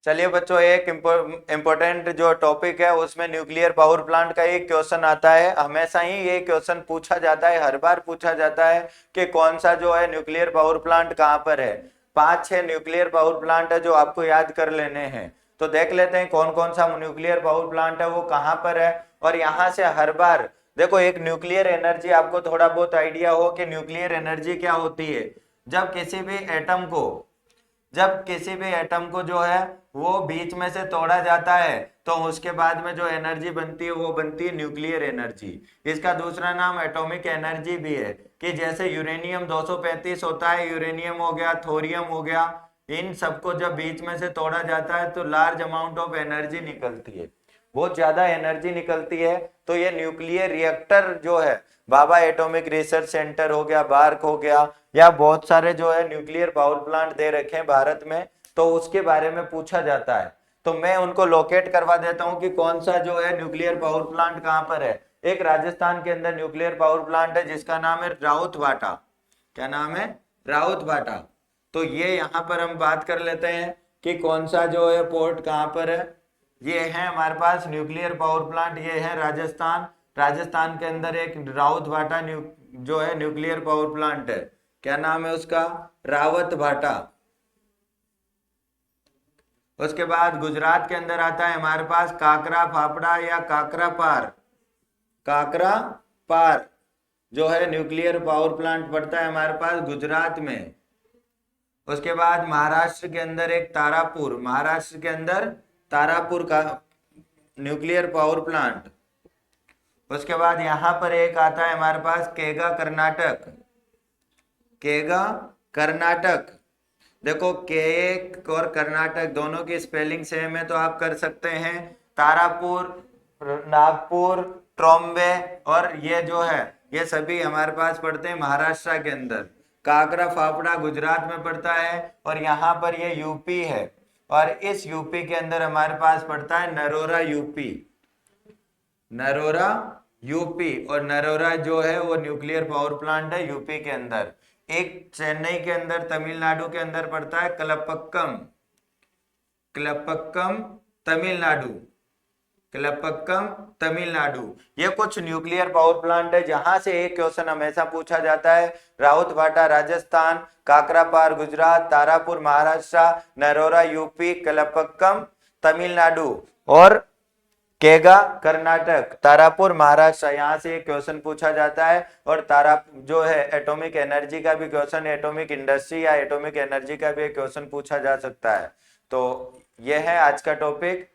चलिए बच्चों, एक इम्पोर्टेंट जो टॉपिक है उसमें न्यूक्लियर पावर प्लांट का एक क्वेश्चन आता है। हमेशा ही ये क्वेश्चन पूछा जाता है, हर बार पूछा जाता है कि कौन सा जो है न्यूक्लियर पावर प्लांट कहाँ पर है। 5-6 न्यूक्लियर पावर प्लांट है जो आपको याद कर लेने हैं। तो देख लेते हैं कौन कौन सा न्यूक्लियर पावर प्लांट है, वो कहाँ पर है। और यहाँ से हर बार देखो, एक न्यूक्लियर एनर्जी आपको थोड़ा बहुत आइडिया हो कि न्यूक्लियर एनर्जी क्या होती है। जब किसी भी एटम को जब किसी भी एटम को जो है वो बीच में से तोड़ा जाता है, तो उसके बाद में जो एनर्जी बनती है वो बनती है न्यूक्लियर एनर्जी। इसका दूसरा नाम एटॉमिक एनर्जी भी है, कि जैसे यूरेनियम 235 होता है, यूरेनियम हो गया, थोरियम हो गया, इन सबको जब बीच में से तोड़ा जाता है तो लार्ज अमाउंट ऑफ एनर्जी निकलती है, बहुत ज्यादा एनर्जी निकलती है। तो ये न्यूक्लियर रिएक्टर जो है, भाभा एटॉमिक रिसर्च सेंटर हो गया, बार्क हो गया, या बहुत सारे जो है न्यूक्लियर पावर प्लांट दे रखे हैं भारत में, तो उसके बारे में पूछा जाता है। तो मैं उनको लोकेट करवा देता हूं कि कौन सा जो है न्यूक्लियर पावर प्लांट कहाँ पर है। एक राजस्थान के अंदर न्यूक्लियर पावर प्लांट है जिसका नाम है राउत भाटा। क्या नाम है? राउत भाटा। तो ये यहाँ पर हम बात कर लेते हैं कि कौन सा जो है पोर्ट कहाँ पर है। ये है हमारे पास न्यूक्लियर पावर प्लांट, ये है राजस्थान। राजस्थान के अंदर एक राउत भाटा जो है न्यूक्लियर पावर प्लांट है। क्या नाम है उसका? रावत भाटा। उसके बाद गुजरात के अंदर आता है हमारे पास काकरा फाफड़ा या काकरा पार। काकरा पार जो है न्यूक्लियर पावर प्लांट पड़ता है हमारे पास गुजरात में। उसके बाद महाराष्ट्र के अंदर एक तारापुर, महाराष्ट्र के अंदर तारापुर का न्यूक्लियर पावर प्लांट। उसके बाद यहाँ पर एक आता है हमारे पास केगा कर्नाटक। केगा कर्नाटक। देखो, के और कर्नाटक दोनों की स्पेलिंग सेम है तो आप कर सकते हैं। तारापुर, नागपुर, ट्रॉम्बे, और ये जो है ये सभी हमारे पास पड़ते हैं महाराष्ट्र के अंदर। काकरा फाफड़ा गुजरात में पड़ता है, और यहाँ पर ये यूपी है। और इस यूपी के अंदर हमारे पास पड़ता है नरोरा यूपी। नरोरा यूपी, और नरोरा जो है वो न्यूक्लियर पावर प्लांट है यूपी के अंदर। एक चेन्नई के अंदर तमिलनाडु के अंदर पड़ता है कलपक्कम। कलपक्कम तमिलनाडु। कलपक्कम तमिलनाडु। ये कुछ न्यूक्लियर पावर प्लांट है जहां से एक क्वेश्चन हमेशा पूछा जाता है। राउत भाटा राजस्थान, काकरापार गुजरात, तारापुर महाराष्ट्र, नरोरा यूपी, कलपक्कम तमिलनाडु, और केगा कर्नाटक, तारापुर महाराष्ट्र, यहाँ से एक क्वेश्चन पूछा जाता है। और तारा जो है एटॉमिक एनर्जी का भी क्वेश्चन, एटॉमिक इंडस्ट्री या एटॉमिक एनर्जी का भी एक क्वेश्चन पूछा जा सकता है। तो यह है आज का टॉपिक।